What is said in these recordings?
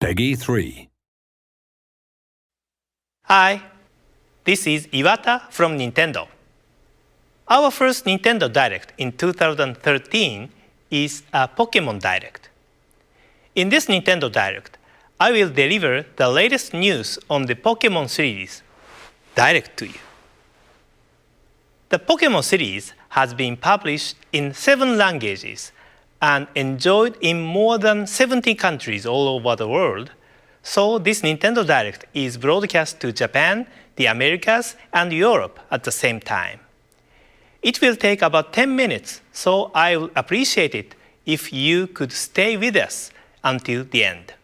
Peggy 3. Hi, this is Iwata from Nintendo. Our first Nintendo Direct in 2013 is a Pokemon Direct. In this Nintendo Direct, I will deliver the latest news on the Pokemon series direct to you. The Pokemon series has been published in 7 languages and enjoyed in more than 70 countries all over the world, so this Nintendo Direct is broadcast to Japan, the Americas, and Europe at the same time. It will take about 10 minutes, so I would appreciate it if you could stay with us until the end.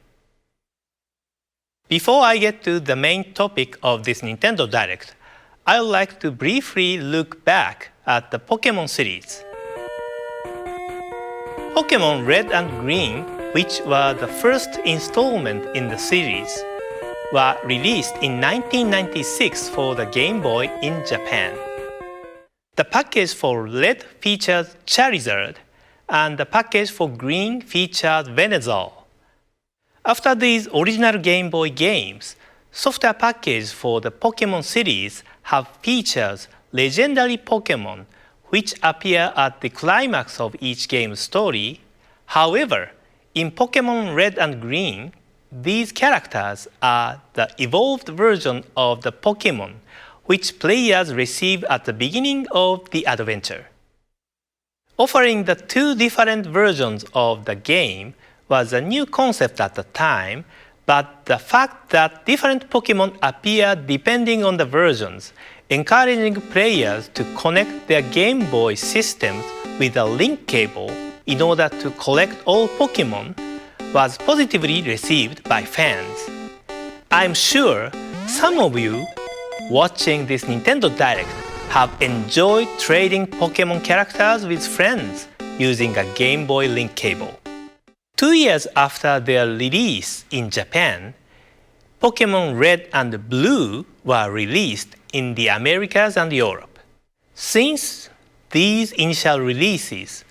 Before I get to the main topic of this Nintendo Direct, I would like to briefly look back at the Pokemon series. Pokemon Red and Green, which were the first installment in the series, were released in 1996 for the Game Boy in Japan. The package for Red featured Charizard, and the package for Green featured Venusaur. After these original Game Boy games, software packages for the Pokemon series have featured legendary Pokemon which appear at the climax of each game's story. However, in Pokemon Red and Green, these characters are the evolved version of the Pokemon which players receive at the beginning of the adventure. Offering the 2 different versions of the game was a new concept at the time, but the fact that different Pokemon appear depending on the versions, encouraging players to connect their Game Boy systems with a link cable in order to collect all Pokemon, was positively received by fans. I'm sure some of you watching this Nintendo Direct have enjoyed trading Pokemon characters with friends using a Game Boy link cable. 2 years after their release in Japan, Pokemon Red and Blue were released in the Americas and Europe. Since these initial releases,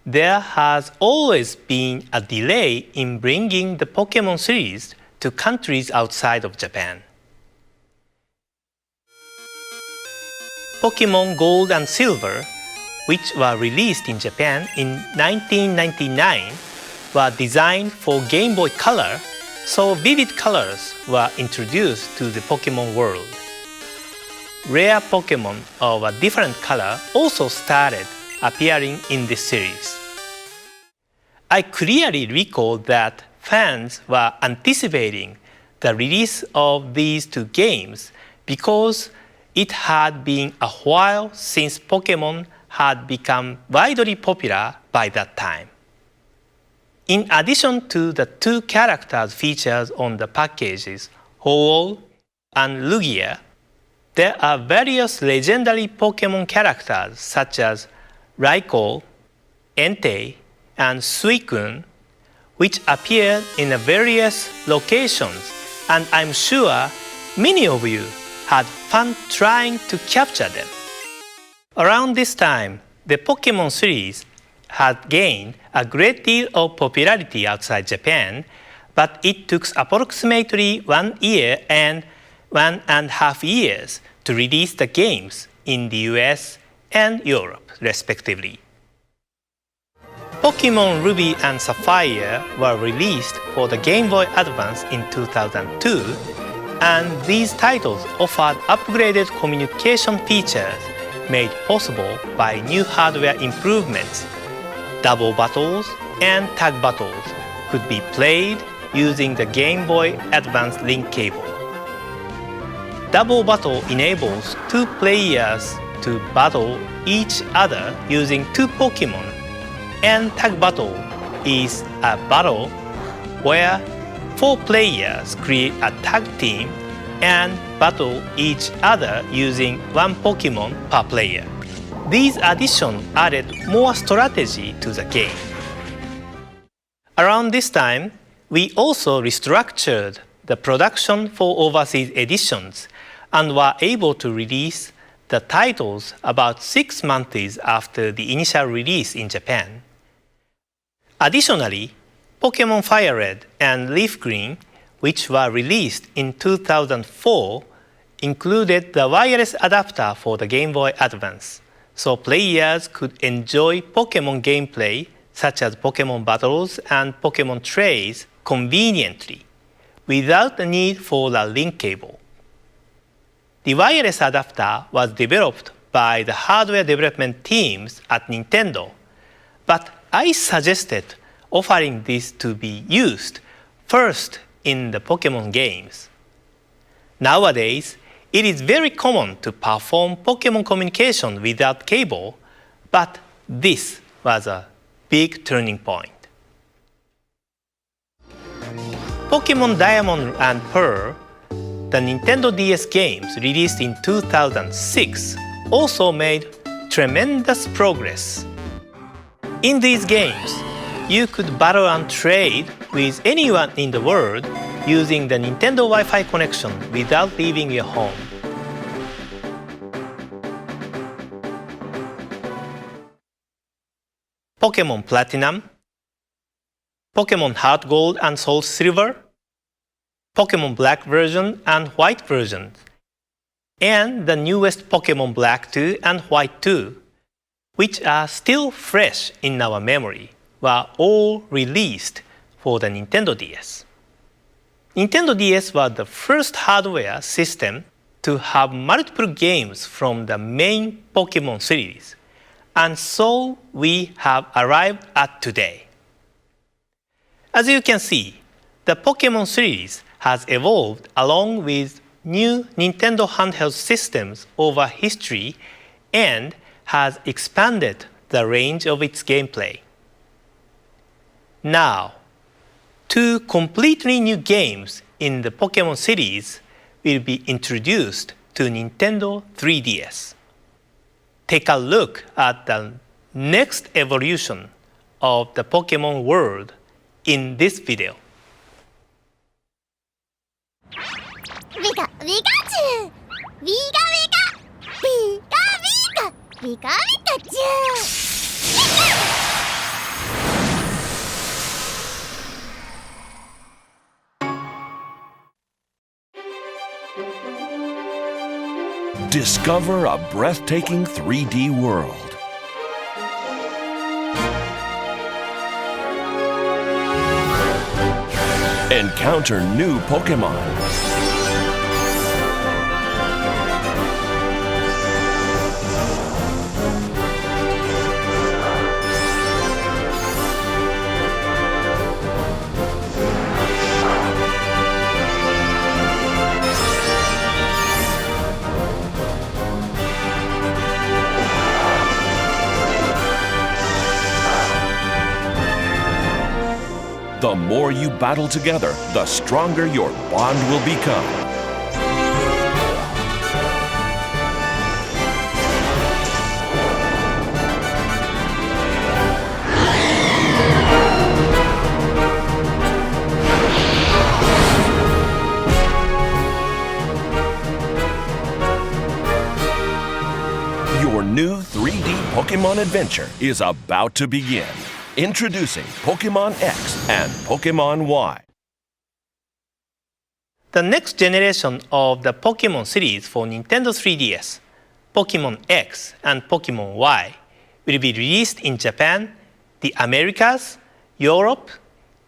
there has always been a delay in bringing the Pokemon series to countries outside of Japan. Pokemon Gold and Silver, which were released in Japan in 1999, were designed for Game Boy Color, so vivid colors were introduced to the Pokemon world. Rare Pokemon of a different color also started appearing in this series. I clearly recall that fans were anticipating the release of these 2 games because it had been a while since Pokemon had become widely popular by that time. In addition to the 2 characters featured on the packages, Ho-Oh and Lugia, there are various legendary Pokemon characters such as Raikou, Entei, and Suicune, which appear in various locations, and I'm sure many of you had fun trying to capture them. Around this time, the Pokemon series had gained a great deal of popularity outside Japan, but it took approximately 1 year and 1.5 years to release the games in the US and Europe, respectively. Pokemon Ruby and Sapphire were released for the Game Boy Advance in 2002, and these titles offered upgraded communication features made possible by new hardware improvements. Double battles and tag battles could be played using the Game Boy Advance link cable. Double battle enables 2 players to battle each other using 2 Pokemon, and tag battle is a battle where 4 players create a tag team and battle each other using 1 Pokemon per player. These additions added more strategy to the game. Around this time, we also restructured the production for overseas editions and were able to release the titles about 6 months after the initial release in Japan. Additionally, Pokemon Fire Red and Leaf Green which were released in 2004, included the wireless adapter for the Game Boy Advance, so players could enjoy Pokemon gameplay such as Pokemon battles and Pokemon trails conveniently, without the need for a link cable. The wireless adapter was developed by the hardware development teams at Nintendo, but I suggested offering this to be used first in the Pokemon games. Nowadays, it is very common to perform Pokemon communication without cable, but this was a big turning point. Pokemon Diamond and Pearl, the Nintendo DS games released in 2006, also made tremendous progress. In these games, you could battle and trade with anyone in the world using the Nintendo Wi-Fi connection without leaving your home. Pokemon Platinum, Pokemon Heart Gold and Soul Silver, Pokemon Black version and White version, and the newest Pokemon Black 2 and White 2, which are still fresh in our memory, were all released for the Nintendo DS. Nintendo DS was the first hardware system to have multiple games from the main Pokemon series, and so we have arrived at today. As you can see, the Pokemon series has evolved along with new Nintendo handheld systems over history and has expanded the range of its gameplay. Now, two completely new games in the Pokemon series will be introduced to Nintendo 3DS. Take a look at the next evolution of the Pokemon world in this video. Pika Pikachu! Pika Pika! Pika Pika! Pika Pikachu! Discover a breathtaking 3D world. Encounter new Pokemon. The more you battle together, the stronger your bond will become. Your new 3D Pokemon adventure is about to begin. Introducing Pokemon X and Pokemon Y. The next generation of the Pokemon series for Nintendo 3DS, Pokemon X and Pokemon Y, will be released in Japan, the Americas, Europe,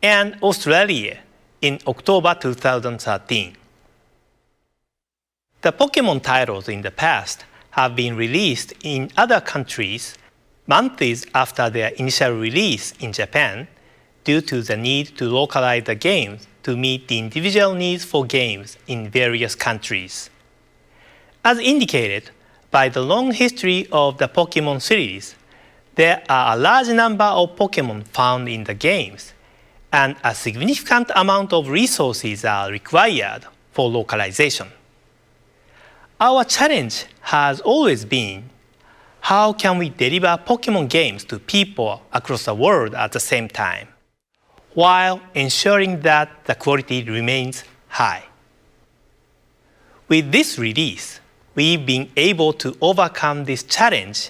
and Australia in October 2013. The Pokemon titles in the past have been released in other countries months after their initial release in Japan due to the need to localize the games to meet the individual needs for games in various countries. As indicated by the long history of the Pokemon series, there are a large number of Pokemon found in the games, and a significant amount of resources are required for localization. Our challenge has always been, how can we deliver Pokemon games to people across the world at the same time, while ensuring that the quality remains high? With this release, we've been able to overcome this challenge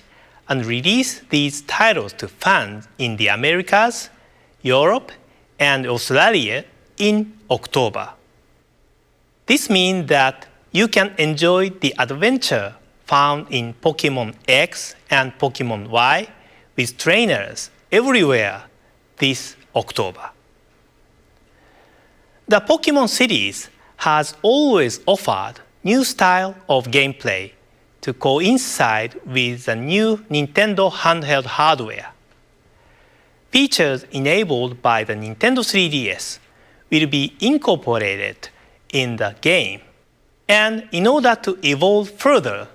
and release these titles to fans in the Americas, Europe, and Australia in October. This means that you can enjoy the adventure found in Pokemon X and Pokemon Y with trainers everywhere this October. The Pokemon series has always offered new style of gameplay to coincide with the new Nintendo handheld hardware. Features enabled by the Nintendo 3DS will be incorporated in the game, and in order to evolve further,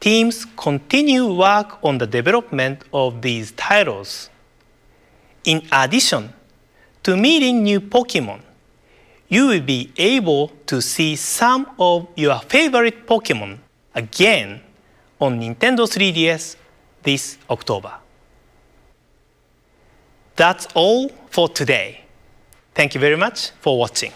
teams continue work on the development of these titles. In addition to meeting new Pokemon, you will be able to see some of your favorite Pokemon again on Nintendo 3DS this October. That's all for today. Thank you very much for watching.